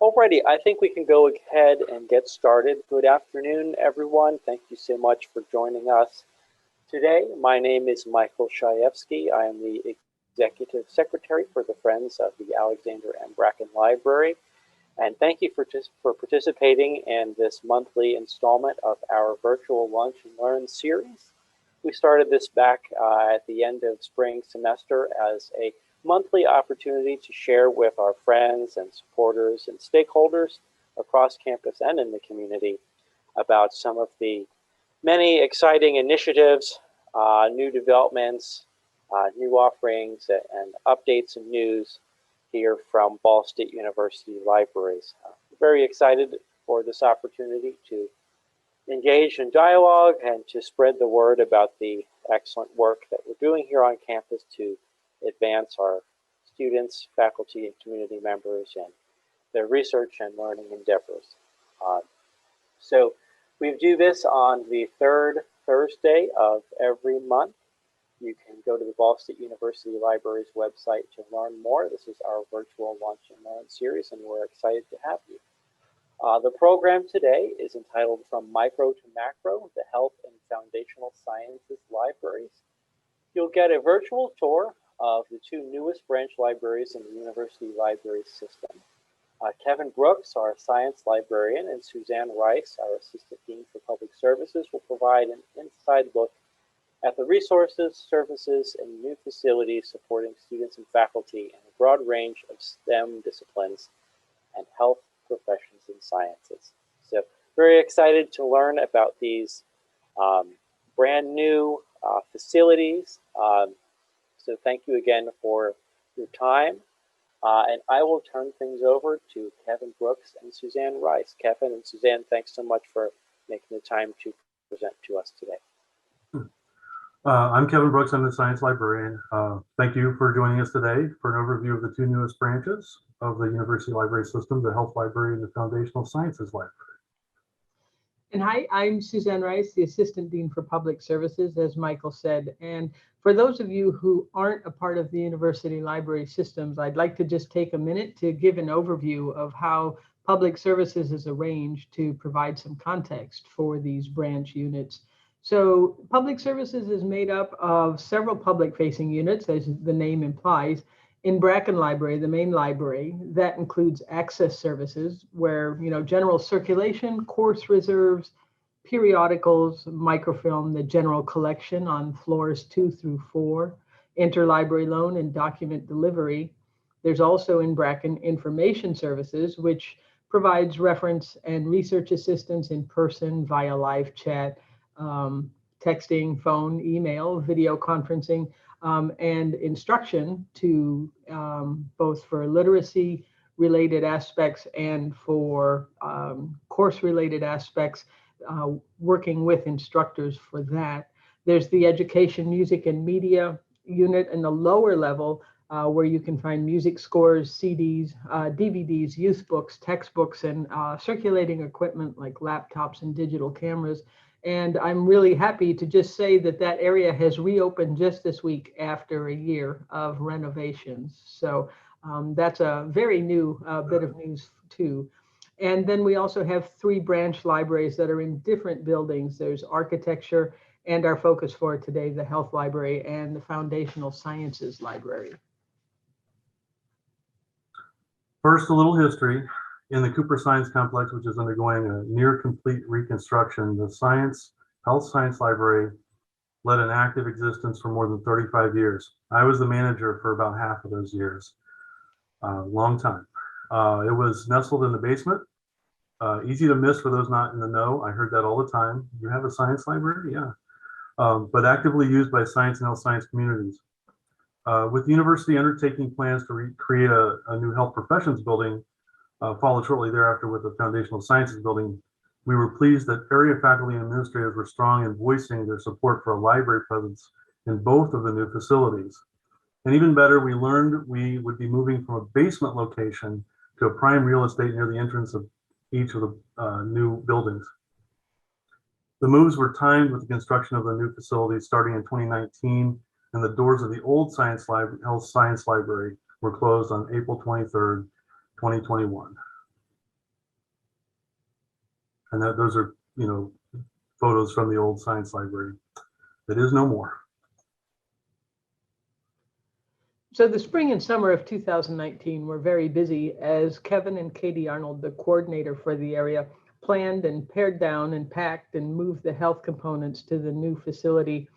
Alrighty, I think we can go ahead and get started. Good afternoon, everyone. Thank you so much for joining us today. My name is Michael Shaevsky. I am the Executive Secretary for the Friends of the Alexander M. Bracken Library. And thank you for participating in this monthly installment of our Virtual Lunch and Learn series. We started this back at the end of spring semester as a monthly opportunity to share with our friends and supporters and stakeholders across campus and in the community about some of the many exciting initiatives, new developments, new offerings, and updates and news here from Ball State University Libraries. Very excited for this opportunity to engage in dialogue and to spread the word about the excellent work that we're doing here on campus to advance our students, faculty, and community members and their research and learning endeavors. So we do this on the third Thursday of every month. You can go to the Ball State University Library's website to learn more. This is our virtual lunch and learn series, and we're excited to have you. The program today is entitled From Micro to Macro, the Health and Foundational Sciences Libraries. You'll get a virtual tour of the two newest branch libraries in the university library system. Kevin Brooks, our science librarian, and Suzanne Rice, our assistant dean for public services, will provide an inside look at the resources, services, and new facilities supporting students and faculty in a broad range of STEM disciplines and health professions and sciences. So very excited to learn about these brand new facilities. So thank you again for your time. And I will turn things over to Kevin Brooks and Suzanne Rice. Kevin and Suzanne, thanks so much for making the time to present to us today. I'm Kevin Brooks. I'm the science librarian. Thank you for joining us today for an overview of the two newest branches of the university library system, the Health Library and the Foundational Sciences Library. And hi, I'm Suzanne Rice, the Assistant Dean for Public Services, as Michael said. And for those of you who aren't a part of the university library systems, I'd like to just take a minute to give an overview of how public services is arranged to provide some context for these branch units. So public services is made up of several public-facing units, as the name implies. In Bracken Library, the main library, that includes access services where, general circulation, course reserves, periodicals, microfilm, the general collection on floors 2 through 4, interlibrary loan and document delivery. There's also in Bracken information services, which provides reference and research assistance in person via live chat, texting, phone, email, video conferencing, and instruction to both for literacy related aspects and for course related aspects, working with instructors for that. There's the education, music, and media unit in the lower level where you can find music scores, CDs, DVDs, youth books, textbooks, and circulating equipment like laptops and digital cameras. And I'm really happy to just say that that area has reopened just this week after a year of renovations. So that's a very new bit of news too. And then we also have 3 branch libraries that are in different buildings. There's architecture and our focus for today, the Health Library and the Foundational Sciences Library. First, a little history. In the Cooper Science Complex, which is undergoing a near complete reconstruction, the Health Science Library led an active existence for more than 35 years. I was the manager for about half of those years. Long time. It was nestled in the basement. Easy to miss for those not in the know. I heard that all the time. You have a science library? Yeah. But actively used by science and health science communities. With the university undertaking plans to create a new health professions building, followed shortly thereafter with the Foundational Sciences Building, we were pleased that area faculty and administrators were strong in voicing their support for a library presence in both of the new facilities. And even better, we learned we would be moving from a basement location to a prime real estate near the entrance of each of the new buildings. The moves were timed with the construction of the new facilities starting in 2019, and the doors of the old Health Science Library were closed on April 23rd, 2021. And those are, photos from the old science library. That is no more. So the spring and summer of 2019 were very busy as Kevin and Katie Arnold, the coordinator for the area, planned and pared down and packed and moved the health components to the new facility,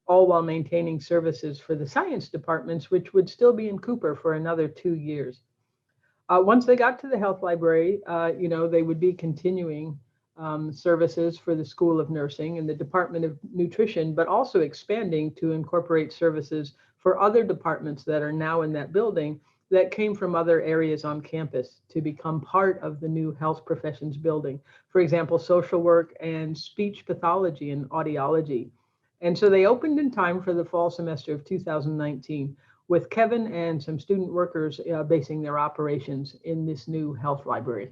all while maintaining services for the science departments, which would still be in Cooper for another 2 years. Once they got to the health library, they would be continuing services for the School of Nursing and the Department of Nutrition, but also expanding to incorporate services for other departments that are now in that building that came from other areas on campus to become part of the new health professions building. For example, social work and speech pathology and audiology. And so they opened in time for the fall semester of 2019 with Kevin and some student workers basing their operations in this new health library.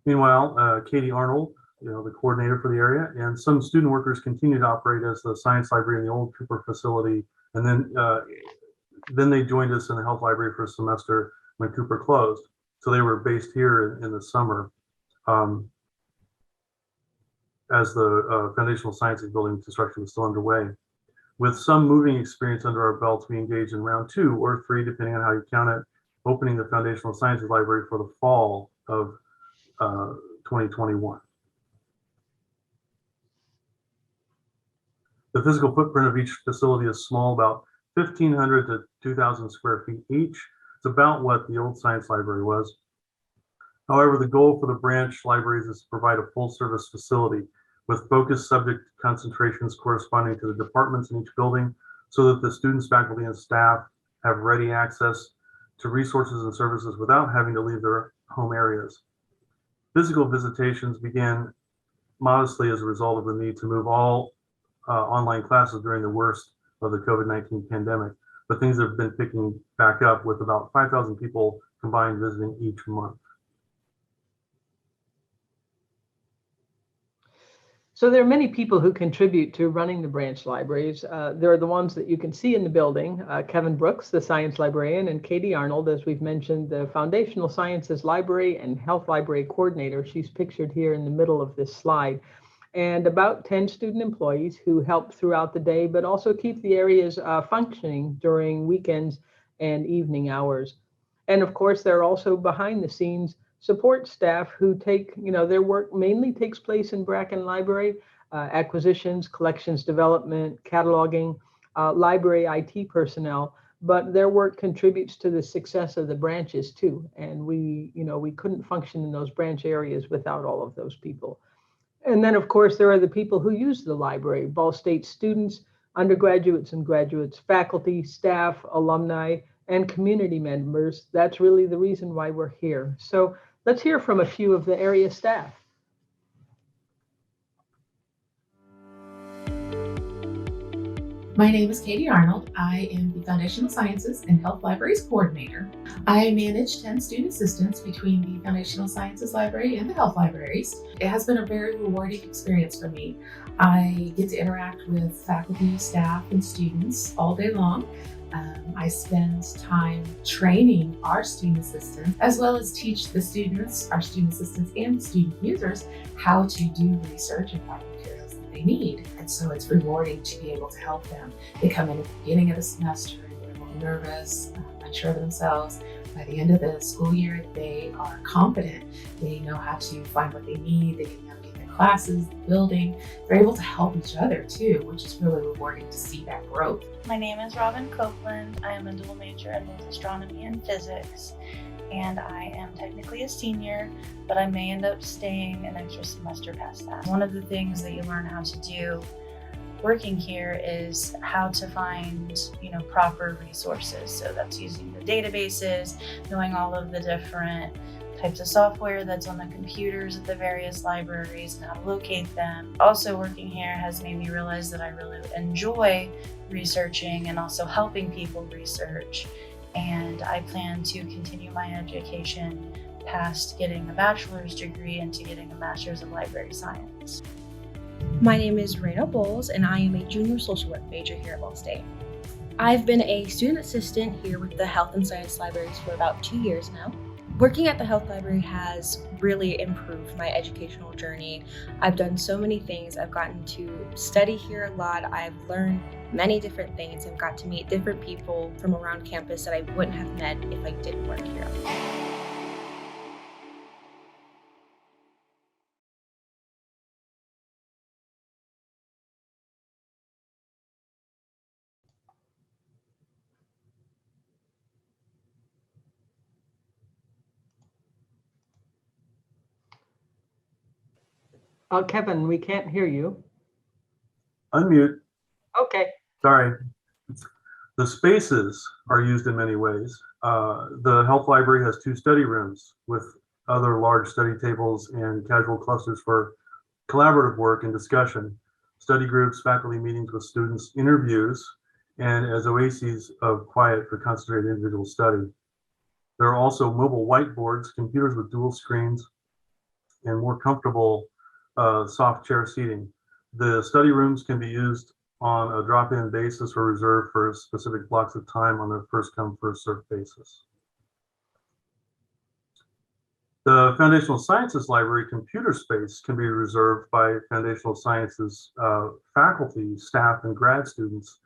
Meanwhile, Katie Arnold, the coordinator for the area, and some student workers continue to operate as the science library in the old Cooper facility. And then they joined us in the health library for a semester when Cooper closed. So they were based here in the summer as the foundational sciences building construction was still underway. With some moving experience under our belts, we engaged in round 2 or 3, depending on how you count it, opening the foundational sciences library for the fall of 2021. The physical footprint of each facility is small, about 1,500 to 2,000 square feet each. It's about what the old science library was. However, the goal for the branch libraries is to provide a full service facility with focused subject concentrations corresponding to the departments in each building so that the students, faculty, and staff have ready access to resources and services without having to leave their home areas. Physical visitations began modestly as a result of the need to move all online classes during the worst of the COVID-19 pandemic, but things have been picking back up with about 5,000 people combined visiting each month. So there are many people who contribute to running the branch libraries. There are the ones that you can see in the building, Kevin Brooks, the science librarian, and Katie Arnold, as we've mentioned, the Foundational Sciences Library and Health Library Coordinator. She's pictured here in the middle of this slide. And about 10 student employees who help throughout the day, but also keep the areas functioning during weekends and evening hours. And of course, there are also behind the scenes support staff who take, their work mainly takes place in Bracken Library, acquisitions, collections development, cataloging, library IT personnel, but their work contributes to the success of the branches too. And we couldn't function in those branch areas without all of those people. And then, of course, there are the people who use the library, Ball State students, undergraduates and graduates, faculty, staff, alumni, and community members. That's really the reason why we're here. So let's hear from a few of the area staff. My name is Katie Arnold. I am the Foundational Sciences and Health Libraries Coordinator. I manage 10 student assistants between the Foundational Sciences Library and the Health Libraries. It has been a very rewarding experience for me. I get to interact with faculty, staff, and students all day long. I spend time training our student assistants, as well as teach the students, our student assistants and student users, how to do research and find materials that they need. And so it's rewarding to be able to help them. They come in at the beginning of the semester and they're a little nervous, unsure of themselves. By the end of the school year, they are confident. They know how to find what they need. They can navigate their classes, the building. They're able to help each other too, which is really rewarding to see that growth. My name is Robin Copeland. I am a dual major in both astronomy and physics, and I am technically a senior, but I may end up staying an extra semester past that. One of the things that you learn how to do working here is how to find, proper resources. So that's using the databases, knowing all of the different types of software that's on the computers at the various libraries and how to locate them. Also, working here has made me realize that I really enjoy researching and also helping people research. And I plan to continue my education past getting a bachelor's degree into getting a master's of library science. My name is Raina Bowles, and I am a junior social work major here at Ball State. I've been a student assistant here with the Health and Science Libraries for about 2 years now. Working at the health library has really improved my educational journey. I've done so many things. I've gotten to study here a lot. I've learned many different things and got to meet different people from around campus that I wouldn't have met if I didn't work here. Kevin, we can't hear you. Unmute. Okay. Sorry. The spaces are used in many ways. The health library has 2 study rooms with other large study tables and casual clusters for collaborative work and discussion, study groups, faculty meetings with students, interviews, and as oases of quiet for concentrated individual study. There are also mobile whiteboards, computers with dual screens, and more comfortable soft chair seating. The study rooms can be used on a drop-in basis or reserved for specific blocks of time on a first-come, first-served basis. The Foundational Sciences Library computer space can be reserved by Foundational Sciences faculty, staff, and grad students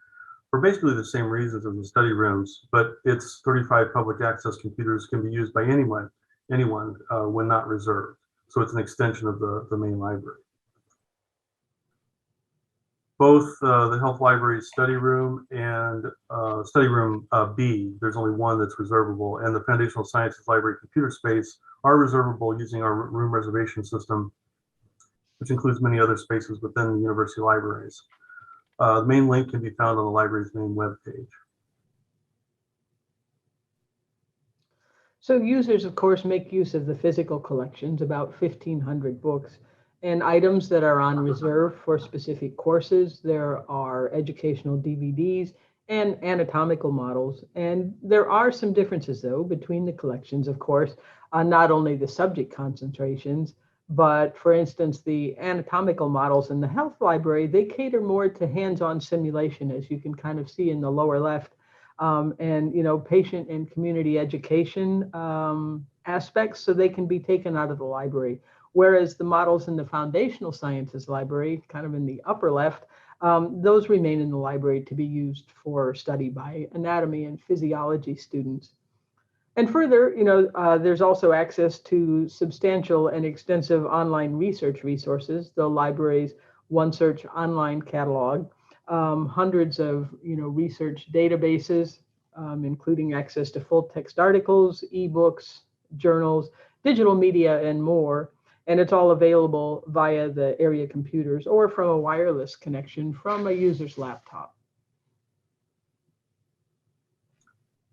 for basically the same reasons as the study rooms, but its 35 public access computers can be used by anyone when not reserved. So it's an extension of the main library. Both the health library study room and study room B, there's only one that's reservable, and the Foundational Sciences Library computer space are reservable using our room reservation system, which includes many other spaces within the university libraries. The main link can be found on the library's main webpage. So users, of course, make use of the physical collections, about 1,500 books, and items that are on reserve for specific courses. There are educational DVDs and anatomical models. And there are some differences, though, between the collections, of course, not only the subject concentrations, but for instance, the anatomical models in the health library, they cater more to hands-on simulation, as you can kind of see in the lower left. And patient and community education aspects, so they can be taken out of the library. Whereas the models in the Foundational Sciences Library, kind of in the upper left, those remain in the library to be used for study by anatomy and physiology students. And further, there's also access to substantial and extensive online research resources, the library's OneSearch online catalog, hundreds of research databases, including access to full text articles, ebooks, journals, digital media, and more. And it's all available via the area computers or from a wireless connection from a user's laptop.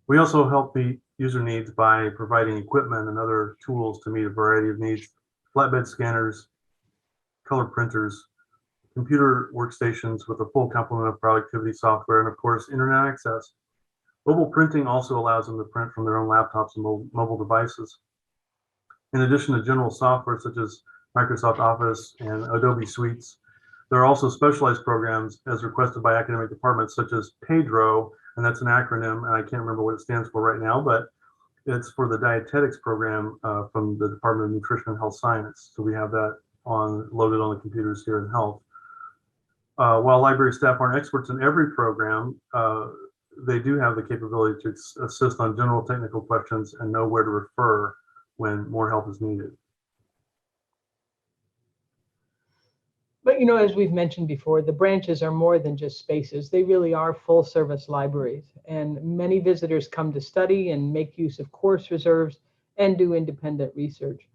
We also help meet user needs by providing equipment and other tools to meet a variety of needs: flatbed scanners, color printers, computer workstations with a full complement of productivity software, and of course, internet access. Mobile printing also allows them to print from their own laptops and mobile devices. In addition to general software such as Microsoft Office and Adobe Suites, there are also specialized programs as requested by academic departments such as PEDRO, and that's an acronym, and I can't remember what it stands for right now, but it's for the dietetics program from the Department of Nutrition and Health Science. So we have that loaded on the computers here in health. While library staff aren't experts in every program, they do have the capability to assist on general technical questions and know where to refer when more help is needed. But as we've mentioned before, the branches are more than just spaces. They really are full service libraries, and many visitors come to study and make use of course reserves and do independent research.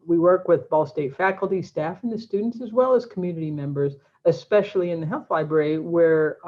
We work with Ball State faculty, staff, and the students, as well as community members, especially in the health library, where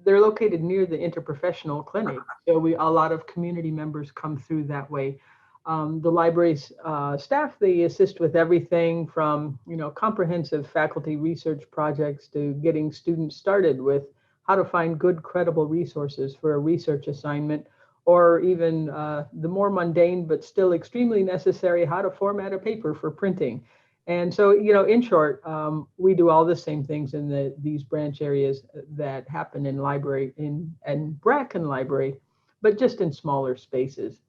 they're located near the interprofessional clinic. So a lot of community members come through that way. The library's staff, they assist with everything from comprehensive faculty research projects to getting students started with how to find good, credible resources for a research assignment, or even the more mundane but still extremely necessary, how to format a paper for printing. And so, in short, we do all the same things in these branch areas that happen in library, in Bracken Library, but just in smaller spaces.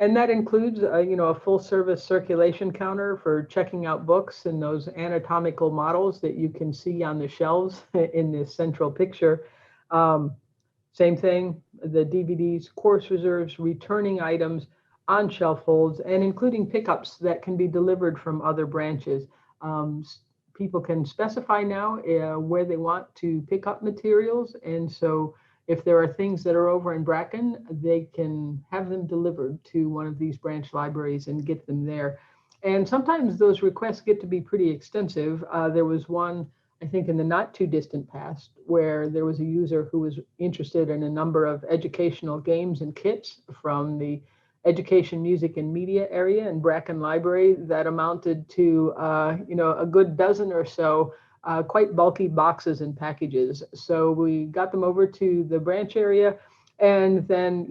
And that includes, a full service circulation counter for checking out books and those anatomical models that you can see on the shelves in this central picture. Same thing, the DVDs, course reserves, returning items, on shelf holds, and including pickups that can be delivered from other branches. People can specify now where they want to pick up materials. And so if there are things that are over in Bracken, they can have them delivered to one of these branch libraries and get them there. And sometimes those requests get to be pretty extensive. There was one, I think, in the not too distant past, where there was a user who was interested in a number of educational games and kits from the education, music, and media area in Bracken Library that amounted to, a good dozen or so quite bulky boxes and packages. So we got them over to the branch area, and then,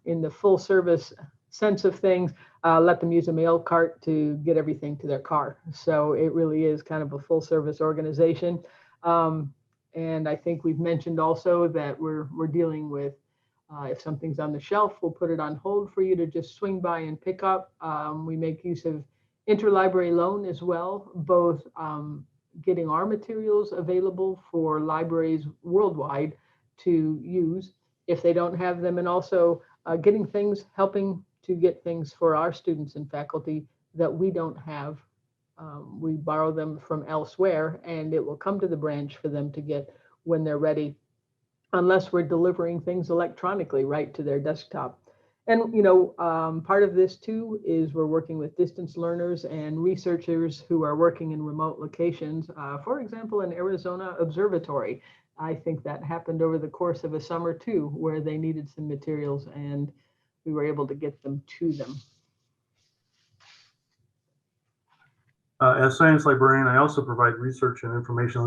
in the full service sense of things, let them use a mail cart to get everything to their car. So it really is kind of a full service organization. And I think we've mentioned also that we're dealing with, if something's on the shelf, we'll put it on hold for you to just swing by and pick up. We make use of interlibrary loan as well, both getting our materials available for libraries worldwide to use if they don't have them, and also getting things, helping to get things for our students and faculty that we don't have. We borrow them from elsewhere, and it will come to the branch for them to get when they're ready, unless we're delivering things electronically right to their desktop. And, part of this too is we're working with distance learners and researchers who are working in remote locations. For example, in Arizona Observatory, I think that happened over the course of a summer too, where they needed some materials and we were able to get them to them. As science librarian, I also provide research and information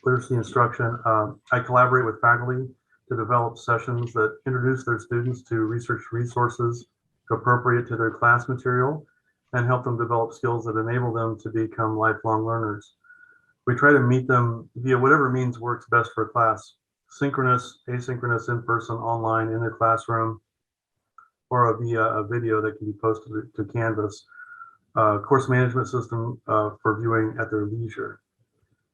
literacy instruction. I collaborate with faculty to develop sessions that introduce their students to research resources appropriate to their class material and help them develop skills that enable them to become lifelong learners. We try to meet them via whatever means works best for class: synchronous, asynchronous, in-person, online, in the classroom, or via a video that can be posted to Canvas. Course management system for viewing at their leisure.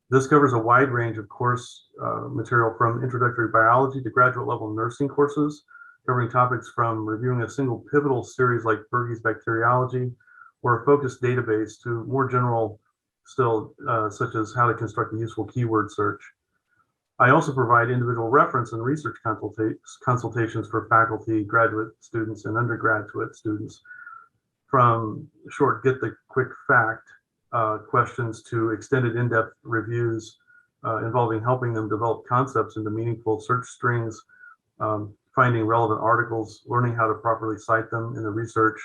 This covers a wide range of course material, from introductory biology to graduate level nursing courses, covering topics from reviewing a single pivotal series like Bergey's bacteriology or a focused database to more general still, such as how to construct a useful keyword search. I also provide individual reference and research consultations for faculty, graduate students, and undergraduate students, from short get the quick fact questions to extended in-depth reviews involving helping them develop concepts into meaningful search strings, finding relevant articles, learning how to properly cite them in the research.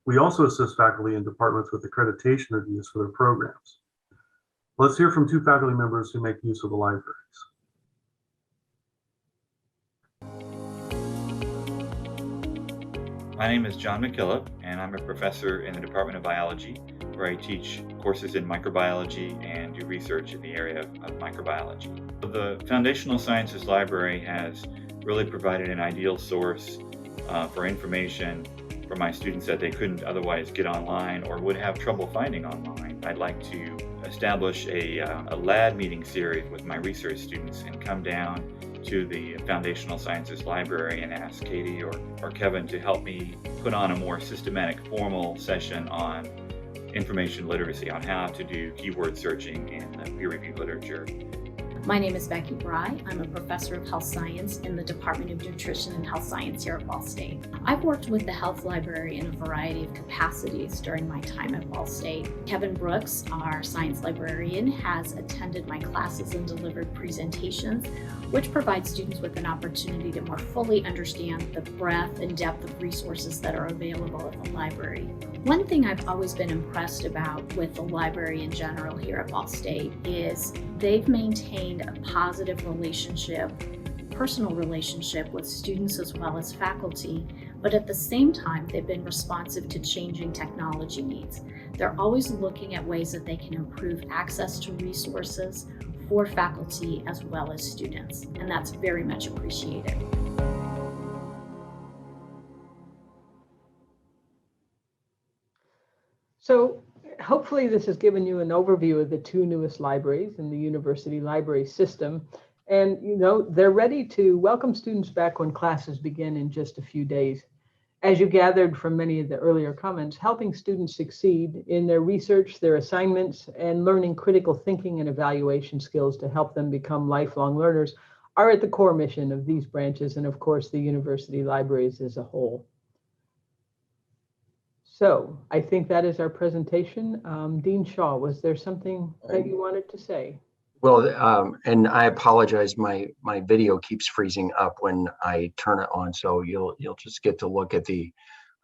We also assist faculty and departments with accreditation reviews for their programs. Let's hear from two faculty members who make use of the libraries. My name is John McKillop, and I'm a professor in the Department of Biology, where I teach courses in microbiology and do research in the area of microbiology. The Foundational Sciences Library has really provided an ideal source for information for my students that they couldn't otherwise get online or would have trouble finding online. I'd like to establish a lab meeting series with my research students and come down to the Foundational Sciences Library and ask Katie or Kevin to help me put on a more systematic, formal session on information literacy, on how to do keyword searching in peer-reviewed literature. My name is Becky Bry. I'm a professor of health science in the Department of Nutrition and Health Science here at Ball State. I've worked with the health library in a variety of capacities during my time at Ball State. Kevin Brooks, our science librarian, has attended my classes and delivered presentations, which provide students with an opportunity to more fully understand the breadth and depth of resources that are available at the library. One thing I've always been impressed about with the library in general here at Ball State is they've maintained a positive relationship, personal relationship with students as well as faculty, but at the same time, they've been responsive to changing technology needs. They're always looking at ways that they can improve access to resources for faculty as well as students, and that's very much appreciated. So hopefully this has given you an overview of the two newest libraries in the university library system. And they're ready to welcome students back when classes begin in just a few days. As you gathered from many of the earlier comments, helping students succeed in their research, their assignments, and learning critical thinking and evaluation skills to help them become lifelong learners are at the core mission of these branches and, of course, the university libraries as a whole. So I think that is our presentation. Dean Shaw, was there something that you wanted to say? Well, and I apologize, my video keeps freezing up when I turn it on, so you'll just get to look at the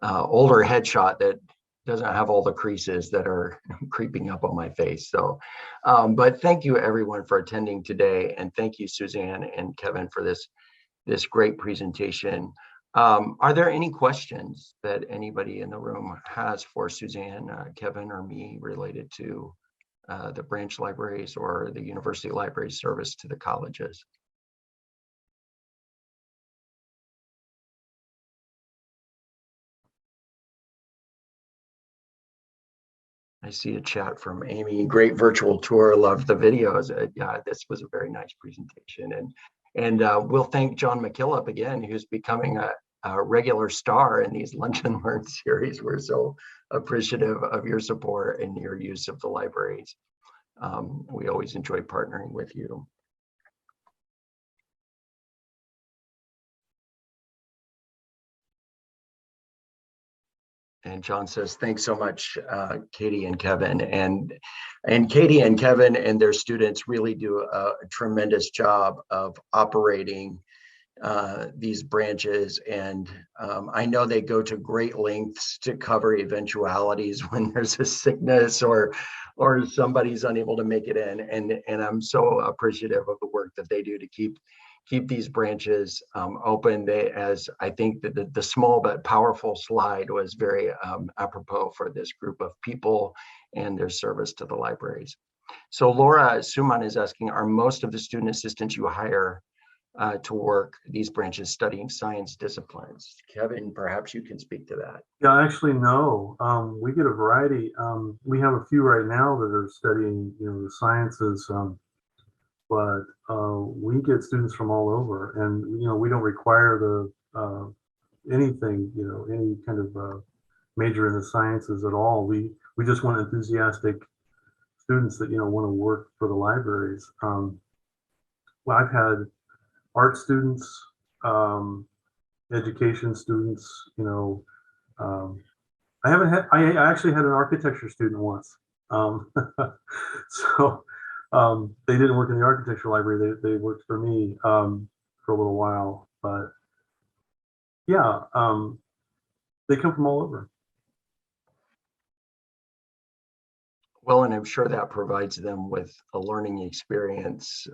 older headshot that doesn't have all the creases that are creeping up on my face. So, but thank you everyone for attending today, and thank you Suzanne and Kevin for this great presentation. Are there any questions that anybody in the room has for Suzanne, Kevin, or me related to the branch libraries or the university library service to the colleges? I see a chat from Amy. Great virtual tour. Loved the videos. Yeah, this was a very nice presentation. And we'll thank John McKillop again, who's becoming a regular star in these Lunch and Learn series. We're so appreciative of your support and your use of the libraries. We always enjoy partnering with you. And John says, thanks so much, Katie and Kevin. And Katie and Kevin and their students really do a tremendous job of operating these branches. And I know they go to great lengths to cover eventualities when there's a sickness or somebody's unable to make it in. And I'm so appreciative of the work that they do to keep these branches open. As I think that the small but powerful slide was very apropos for this group of people and their service to the libraries. So Laura Suman is asking, are most of the student assistants you hire to work these branches studying science disciplines? Kevin, perhaps you can speak to that. Yeah, actually, no. We get a variety. We have a few right now that are studying, the sciences, but we get students from all over, and we don't require anything, any kind of major in the sciences at all. We just want enthusiastic students that want to work for the libraries. Well, I've had art students, education students, I actually had an architecture student once. So they didn't work in the architecture library, they worked for me for a little while, but yeah, they come from all over. Well, and I'm sure that provides them with a learning experience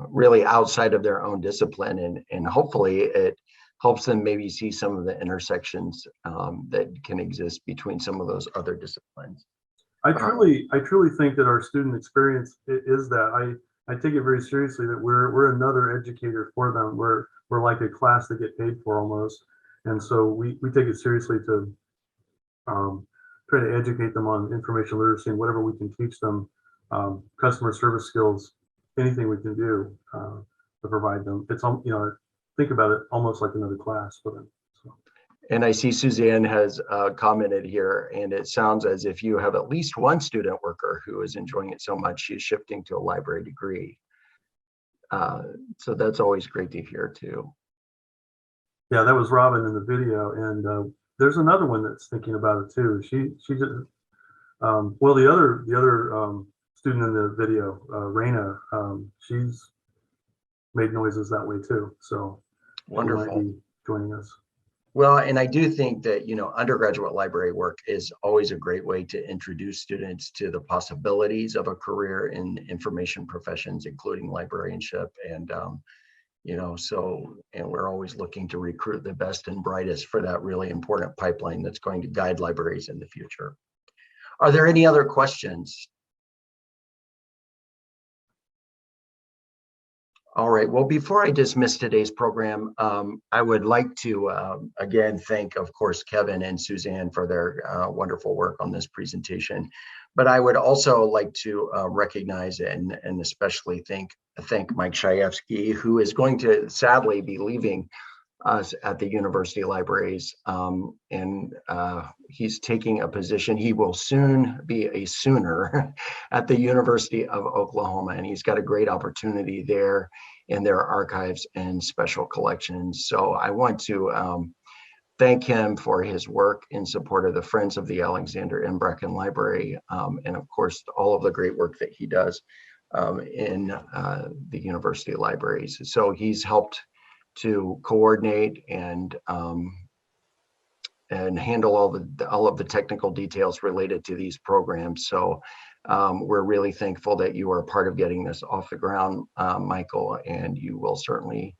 really outside of their own discipline, and hopefully it helps them maybe see some of the intersections that can exist between some of those other disciplines. I truly think that our student experience is that. I take it very seriously that we're another educator for them. We're like a class they get paid for almost, and so we take it seriously to try to educate them on information literacy and whatever we can teach them, customer service skills, anything we can do to provide them. It's think about it almost like another class for them. So. And I see Suzanne has commented here, and it sounds as if you have at least one student worker who is enjoying it so much she's shifting to a library degree. So that's always great to hear too. Yeah, that was Robin in the video, and there's another one that's thinking about it too. She just well, the other student in the video, Raina, she's made noises that way too. So wonderful. She might be joining us. Well, and I do think that, undergraduate library work is always a great way to introduce students to the possibilities of a career in information professions, including librarianship. And, and we're always looking to recruit the best and brightest for that really important pipeline that's going to guide libraries in the future. Are there any other questions? All right. Well, before I dismiss today's program, I would like to again thank, of course, Kevin and Suzanne for their wonderful work on this presentation. But I would also like to recognize and especially thank Mike Shaefsky, who is going to sadly be leaving us at the university libraries, and he's taking a position. He will soon be a Sooner at the University of Oklahoma, and he's got a great opportunity there in their archives and special collections. So I want to thank him for his work in support of the Friends of the Alexander M. Brecken Library, and of course, all of the great work that he does in the university libraries. So he's helped to coordinate and handle all of the technical details related to these programs. So we're really thankful that you are part of getting this off the ground, Michael, and you will certainly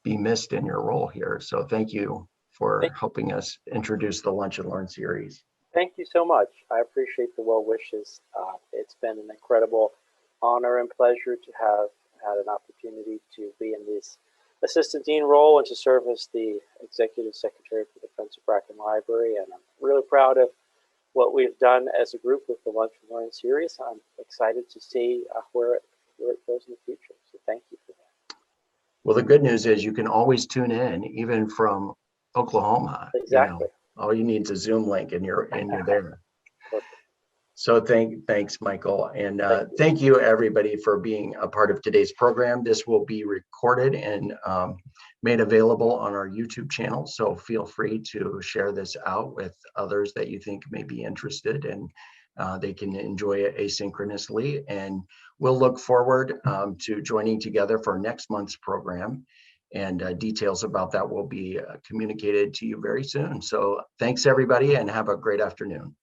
be missed in your role here. So thank you for helping us introduce the Lunch and Learn series. Thank you so much. I appreciate the well wishes. It's been an incredible honor and pleasure to have had an opportunity to be in this assistant dean role and to serve as the executive secretary for the Friends of Brecken Library. And I'm really proud of what we've done as a group with the Lunch and Learn series. I'm excited to see where it goes in the future. So thank you for that. Well, the good news is you can always tune in, even from Oklahoma. Exactly. All you need is a Zoom link and you're there. So thanks, Michael. And thank you, everybody, for being a part of today's program. This will be recorded and made available on our YouTube channel. So feel free to share this out with others that you think may be interested, and they can enjoy it asynchronously. And we'll look forward to joining together for next month's program. And details about that will be communicated to you very soon. So thanks, everybody, and have a great afternoon.